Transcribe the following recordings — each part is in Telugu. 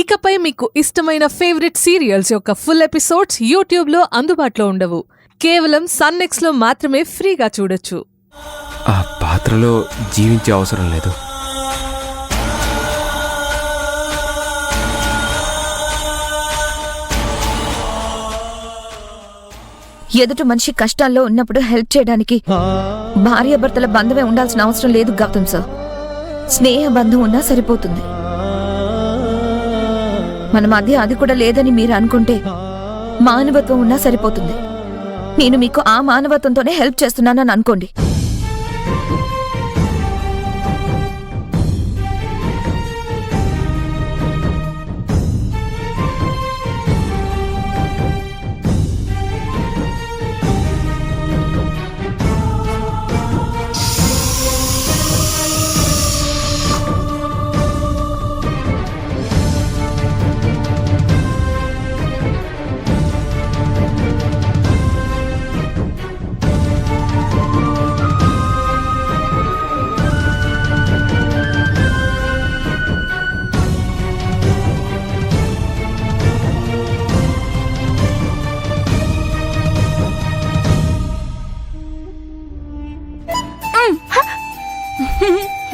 ఇకపై మీకు ఇష్టమైన ఫేవరెట్ సీరియల్స్ యొక్క ఫుల్ ఎపిసోడ్స్ యూట్యూబ్లో అందుబాటులో ఉండవు. కేవలం సన్నెక్స్లో మాత్రమే ఫ్రీగా చూడొచ్చు. ఆ పాత్రలో జీవించే అవసరం లేదు. ఎదుటి మనిషి కష్టాల్లో ఉన్నప్పుడు హెల్ప్ చేయడానికి భార్యాభర్తల బంధమే ఉండాల్సిన అవసరం లేదు గౌతమ్ సార్. స్నేహ బంధం ఉన్నా సరిపోతుంది. మన మధ్య అది కూడా లేదని మీరు అనుకుంటే మానవత్వం ఉన్నా సరిపోతుంది. నేను మీకు ఆ మానవత్వంతోనే హెల్ప్ చేస్తున్నానని అనుకోండి.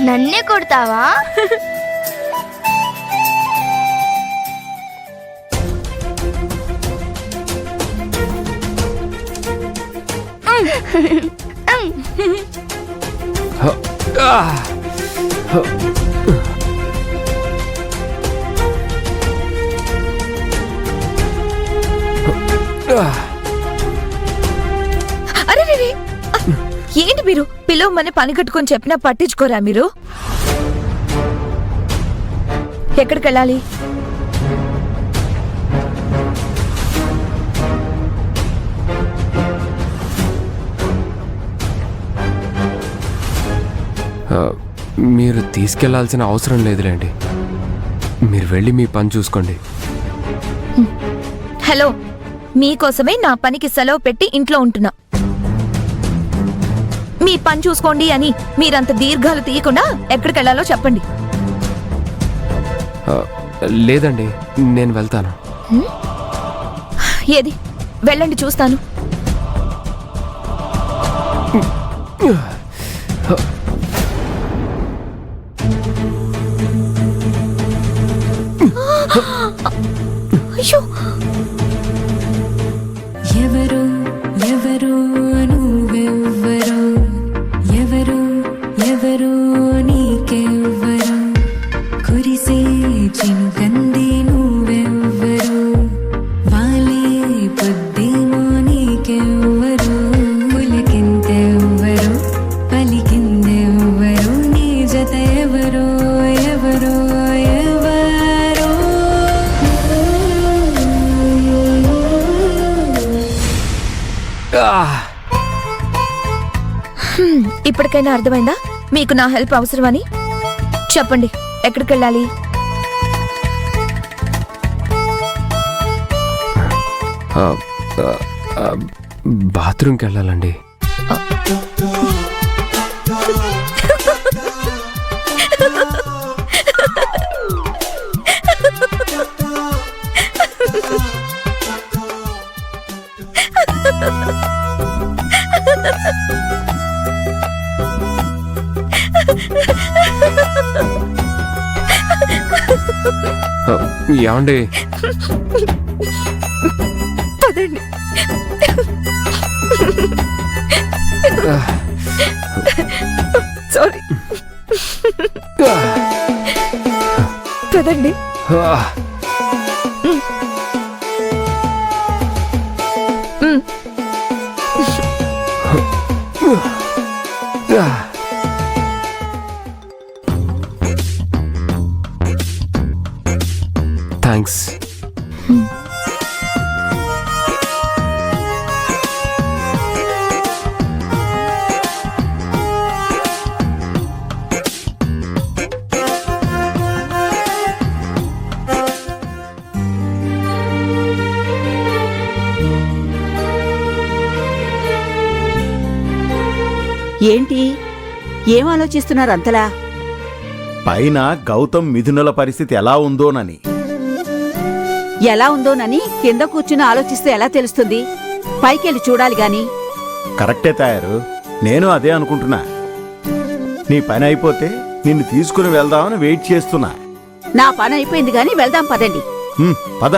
నన్నే కొడతావా? అరే, ఏంటి మీరు పిలవమని పని కట్టుకొని చెప్పినా పట్టించుకోరా మీరు? ఎక్కడికెళ్ళాలి? మీరు తీసుకెళ్లాల్సిన అవసరం లేదులేండి. మీరు వెళ్ళి మీ పని చూసుకోండి. హలో, మీకోసమే నా పనికి సెలవు పెట్టి ఇంట్లో ఉంటున్నా. మీ పని చూసుకోండి అని మీరంత దీర్ఘాలు తీయకుండా ఎక్కడికెళ్లాలో చెప్పండి. లేదండి, నేను వెళ్తాను. ఏది వెళ్ళండి, చూస్తాను. అయ్యో, ఎవరు ఎవరు నువ్వెవ్వరు, ఎవరు ఎవరు నీకెవ్వరు, కురిసే చినుకంది నువ్వెవ్వరు, వాలే పొద్దేమో నీకెవ్వరు, పులకింతెవ్వరు పలికిందెవ్వరు, నీ జత ఎవరు ఎవరు ఎవరు. ఇప్పటికైనా అర్థమైందా మీకు నా హెల్ప్ అవసరమని? చెప్పండి, ఎక్కడికెళ్ళాలి? బాత్రూమ్కి వెళ్ళాలండి. ఏమండి? పదండి. సారీ, పదండి. థ్యాంక్స్. ఏంటి, ఏం ఆలోచిస్తున్నారు అంతలా? పైన గౌతమ్ మిథునుల పరిస్థితి ఎలా ఉందోనని. ఎలా ఉందోనని కింద కూర్చుని ఆలోచిస్తే ఎలా తెలుస్తుంది? పైకెళ్ళి చూడాలి గాని. కరెక్టే తయారు, నేను అదే అనుకుంటున్నా. నీ పని అయిపోతే నిన్ను తీసుకుని వెళ్దామని వెయిట్ చేస్తున్నా. నా పని అయిపోయింది గాని వెళ్దాం పదండి. పద.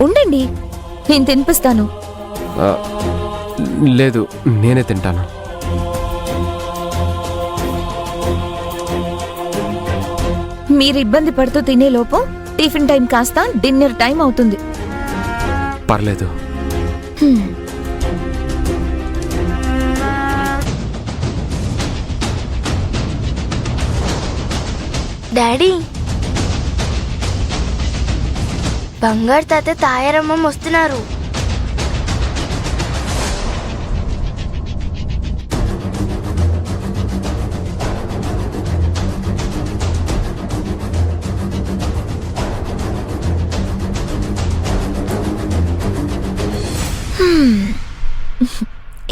ఉండండి, నేను తినిపిస్తాను. లేదు, నేనే తింటాను. మీరు ఇబ్బంది పడుతూ తినేలోపు టిఫిన్ టైం కాస్త డిన్నర్ టైం అవుతుంది. పర్లేదు. డాడీ, బంగారు తాత తాయారమ్మ వస్తున్నారు.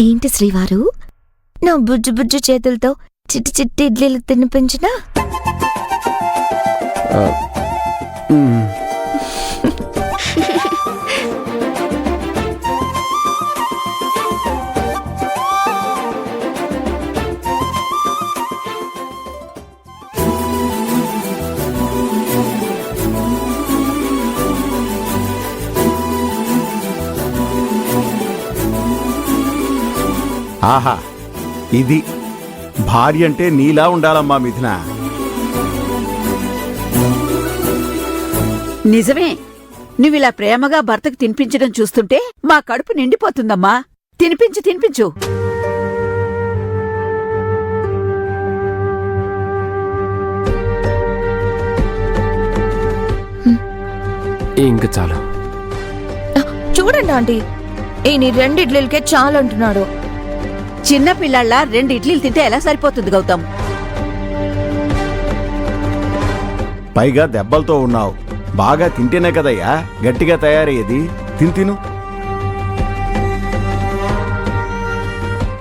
ఏంటి శ్రీవారు, నా బుజ్జు బుజ్జు చేతులతో చిట్టి చిట్టి ఇడ్లీలు తినిపించినా? ఆహా, ఇది భార్య అంటే నీలా ఉండాలమ్మా మిథున. నిజమే, నువ్విలా ప్రేమగా భర్తకు తినిపించడం చూస్తుంటే మా కడుపు నిండిపోతుందమ్మా. తినిపించు తినిపించు. ఇంక చాలు. చూడండి ఆంటీ, ఈయన 2 ఇడ్లీలకే చాలంటున్నాడు. చిన్న పిల్లల్లా 2 ఇడ్లీలు తింటే ఎలా సరిపోతుంది గౌతమ్? పైగా దెబ్బలతో ఉన్నావు. బాగా తింటేనే కదయ్యా గట్టిగా తయారయ్యేది. తిను.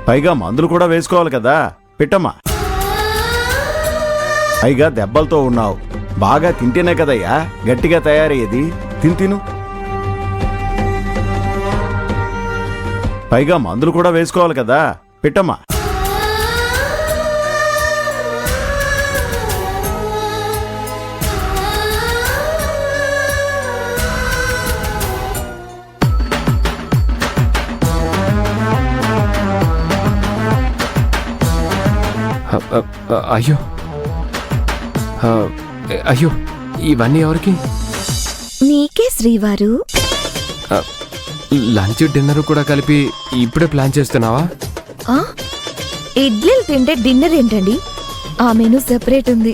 పైగా మందులు కూడా వేసుకోవాలి కదా, పెట్టమ్మా. పైగా దెబ్బలతో ఉన్నావు. బాగా తింటేనే కదయ్యా గట్టిగా తయారయ్యేది. తిను. పైగా మందులు కూడా వేసుకోవాలి కదా, పెట్టమ్మా. అయ్యో అయ్యో, ఇవన్నీ ఎవరికి? నీకే శ్రీవారు. లంచ్ డిన్నర్ కూడా కలిపి ఇప్పుడే ప్లాన్ చేస్తున్నావా? ఇడ్లీలు తింటే డిన్నర్ ఏంటండి? ఆ మెనూ సెపరేట్ ఉంది.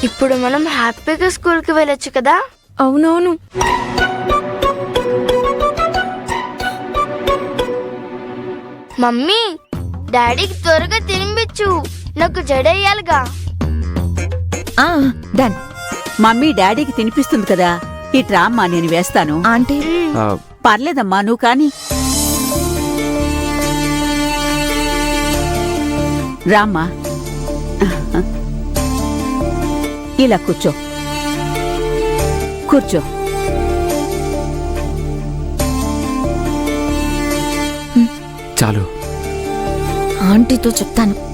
ఇప్పుడు మనం హ్యాపీగా స్కూల్కి వెళ్ళొచ్చు కదా? అవునవును. మమ్మీ, డాడీకి త్వరగా తినిపించు, నాకు జడేయాలిగా. డన్. మమ్మీ డాడీకి తినిపిస్తుంది కదా, ఇట్రా అమ్మా, నేను వేస్తాను. ఆంటీ, పర్లేదమ్మా, నువ్వు కాని. రామ్మా. ఇలా కూర్చో కూర్చో. చాలు. ఆంటీతో చెప్తాను.